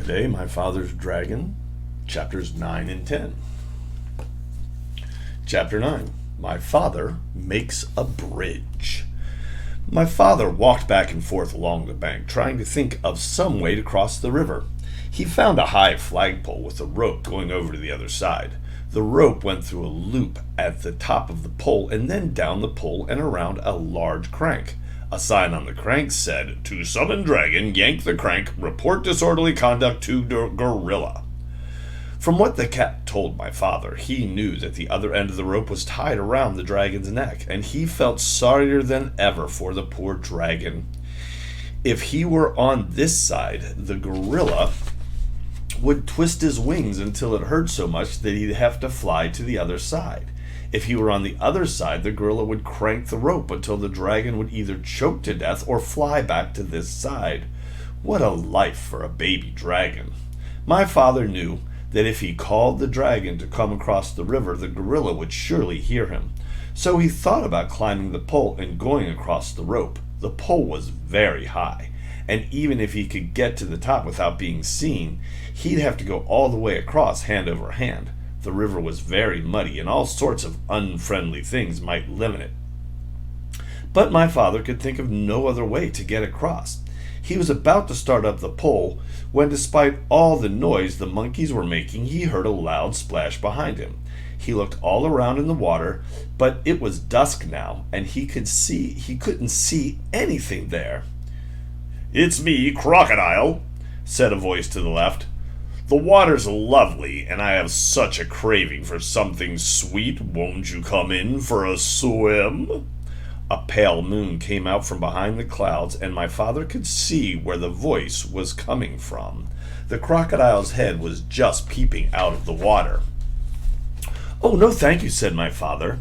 Today, My Father's Dragon, chapters 9 and 10. Chapter 9. My Father Makes a Bridge. My father walked back and forth along the bank, trying to think of some way to cross the river. He found a high flagpole with a rope going over to the other side. The rope went through a loop at the top of the pole and then down the pole and around a large crank. A sign on the crank said, "To summon dragon, yank the crank, report disorderly conduct to gorilla." From what the cat told my father, he knew that the other end of the rope was tied around the dragon's neck, and he felt sorrier than ever for the poor dragon. If he were on this side, the gorilla would twist his wings until it hurt so much that he'd have to fly to the other side. If he were on the other side, the gorilla would crank the rope until the dragon would either choke to death or fly back to this side. What a life for a baby dragon. My father knew that if he called the dragon to come across the river, the gorilla would surely hear him. So he thought about climbing the pole and going across the rope. The pole was very high, and even if he could get to the top without being seen, he'd have to go all the way across hand over hand. The river was very muddy, and all sorts of unfriendly things might limit it. But my father could think of no other way to get across. He was about to start up the pole when, despite all the noise the monkeys were making, he heard a loud splash behind him. He looked all around in the water, but it was dusk now, and he couldn't see anything there. "It's me, Crocodile," said a voice to the left. "The water's lovely, and I have such a craving for something sweet. Won't you come in for a swim?" A pale moon came out from behind the clouds, and my father could see where the voice was coming from. The crocodile's head was just peeping out of the water. "Oh, no, thank you," said my father.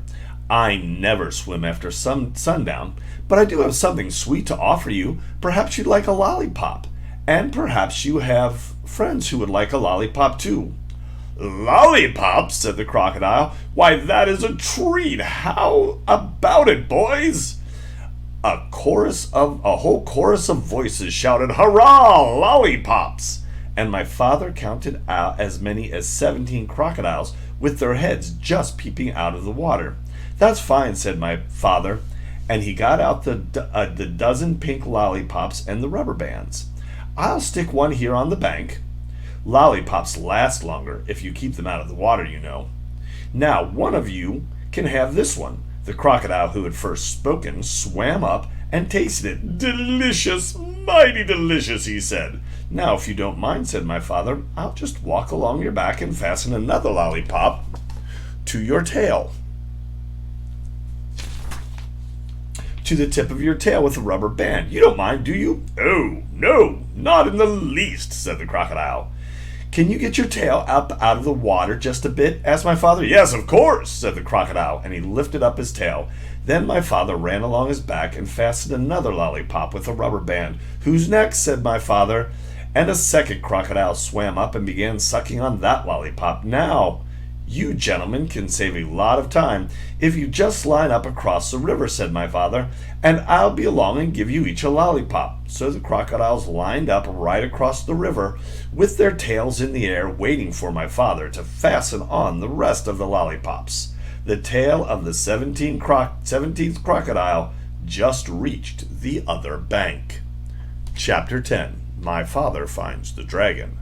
"I never swim after sundown, but I do have something sweet to offer you. Perhaps you'd like a lollipop. And perhaps you have friends who would like a lollipop too." "Lollipop?" said the crocodile. "Why, that is a treat. How about it, boys?" A whole chorus of voices shouted, "Hurrah, lollipops!" And my father counted out as many as 17 crocodiles with their heads just peeping out of the water. "That's fine," said my father, and he got out the dozen pink lollipops and the rubber bands. "I'll stick one here on the bank. Lollipops last longer if you keep them out of the water, you know. Now, one of you can have this one." The crocodile who had first spoken swam up and tasted it. "Delicious, mighty delicious," he said. "Now, if you don't mind," said my father, "I'll just walk along your back and fasten another lollipop to your tail. To the tip of your tail with a rubber band. You don't mind, do you?" "Oh, no, not in the least," said the crocodile. "Can you get your tail up out of the water just a bit?" asked my father. "Yes, of course," said the crocodile, and he lifted up his tail. Then my father ran along his back and fastened another lollipop with a rubber band. "Who's next?" said my father, and a second crocodile swam up and began sucking on that lollipop. "Now, you gentlemen can save a lot of time if you just line up across the river," said my father, "and I'll be along and give you each a lollipop." So the crocodiles lined up right across the river with their tails in the air, waiting for my father to fasten on the rest of the lollipops. The tail of the 17th crocodile just reached the other bank. Chapter 10. My Father Finds the Dragon.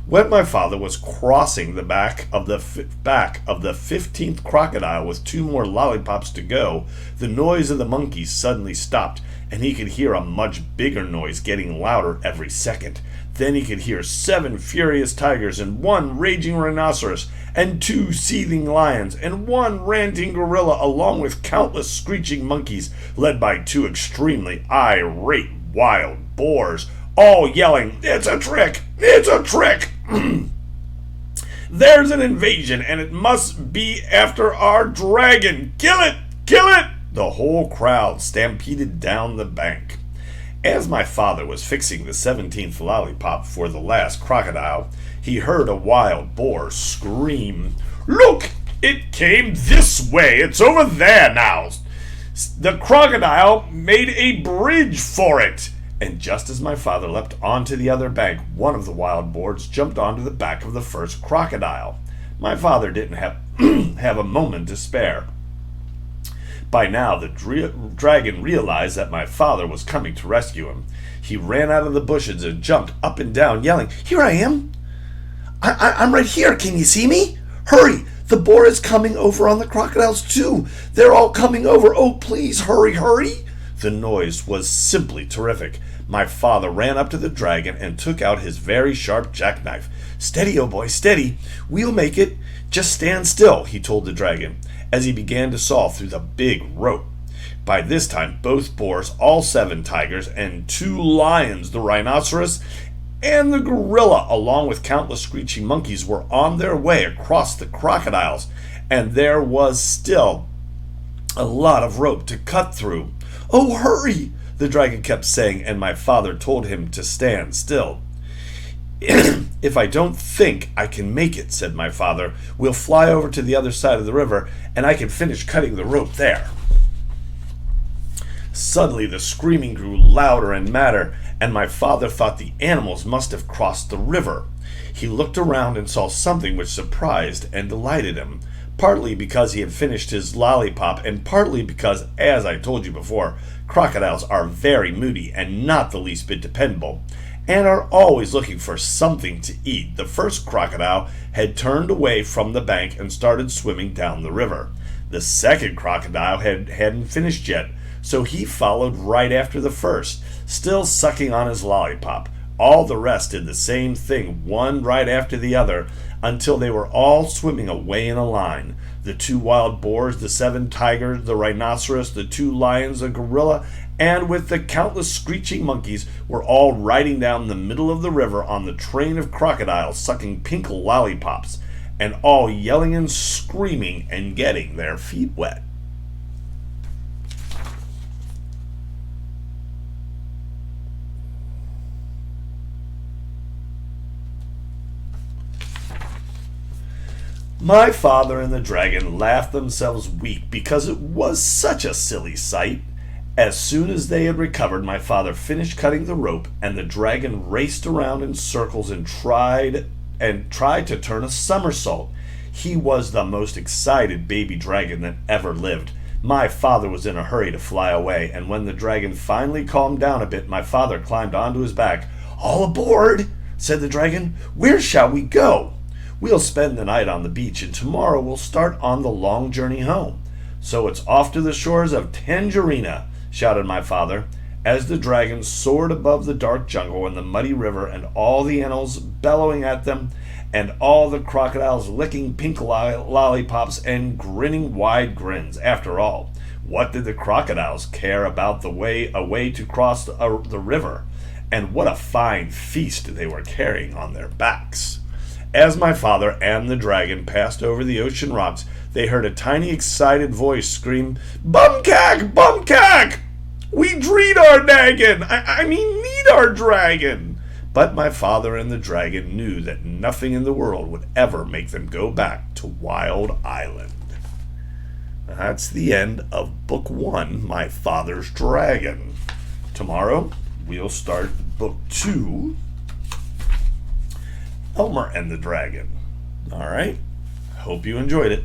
When my father was crossing the back of the 15th crocodile with 2 more lollipops to go, the noise of the monkeys suddenly stopped, and he could hear a much bigger noise getting louder every second. Then he could hear 7 furious tigers and 1 raging rhinoceros and 2 seething lions and 1 ranting gorilla, along with countless screeching monkeys led by 2 extremely irate wild boars, all yelling, "It's a trick! It's a trick! There's an invasion, and it must be after our dragon! Kill it! Kill it!" The whole crowd stampeded down the bank. As my father was fixing the 17th lollipop for the last crocodile, he heard a wild boar scream, "Look! It came this way! It's over there now! The crocodile made a bridge for it!" And just as my father leapt onto the other bank, one of the wild boars jumped onto the back of the first crocodile. My father didn't have, have a moment to spare. By now, the dragon realized that my father was coming to rescue him. He ran out of the bushes and jumped up and down, yelling, "Here I am! I'm right here! Can you see me? Hurry! The boar is coming over on the crocodiles too! They're all coming over! Oh, please, hurry, hurry!" The noise was simply terrific. My father ran up to the dragon and took out his very sharp jackknife. "Steady, oh boy, steady! We'll make it! Just stand still," he told the dragon, as he began to saw through the big rope. By this time, both boars, all 7 tigers, and 2 lions, the rhinoceros, and the gorilla, along with countless screeching monkeys, were on their way across the crocodiles, and there was still a lot of rope to cut through. "Oh, hurry!" the dragon kept saying, and my father told him to stand still. "If I don't think I can make it," said my father, "we'll fly over to the other side of the river, and I can finish cutting the rope there." Suddenly the screaming grew louder and madder, and my father thought the animals must have crossed the river. He looked around and saw something which surprised and delighted him, partly because he had finished his lollipop, and partly because, as I told you before, crocodiles are very moody and not the least bit dependable, and are always looking for something to eat. The first crocodile had turned away from the bank and started swimming down the river. The second crocodile hadn't finished yet, so he followed right after the first, still sucking on his lollipop. All the rest did the same thing, one right after the other, until they were all swimming away in a line. The 2 wild boars, the 7 tigers, the rhinoceros, the 2 lions, the gorilla, and with the countless screeching monkeys, were all riding down the middle of the river on the train of crocodiles sucking pink lollipops, and all yelling and screaming and getting their feet wet. My father and the dragon laughed themselves weak because it was such a silly sight. As soon as they had recovered, my father finished cutting the rope, and the dragon raced around in circles and tried to turn a somersault. He was the most excited baby dragon that ever lived. My father was in a hurry to fly away, and when the dragon finally calmed down a bit, my father climbed onto his back. "All aboard," said the dragon. "Where shall we go?" "We'll spend the night on the beach, and tomorrow we'll start on the long journey home. So it's off to the shores of Tangerina," shouted my father, as the dragon soared above the dark jungle and the muddy river, and all the animals bellowing at them, and all the crocodiles licking pink lollipops and grinning wide grins. After all, what did the crocodiles care about the way away to cross the river? And what a fine feast they were carrying on their backs. As my father and the dragon passed over the ocean rocks, they heard a tiny excited voice scream, "Bumcack! Bumcack! We dreed our dragon! Need our dragon!" But my father and the dragon knew that nothing in the world would ever make them go back to Wild Island. That's the end of Book 1, My Father's Dragon. Tomorrow, we'll start Book 2, Elmer and the Dragon. All right. Hope you enjoyed it.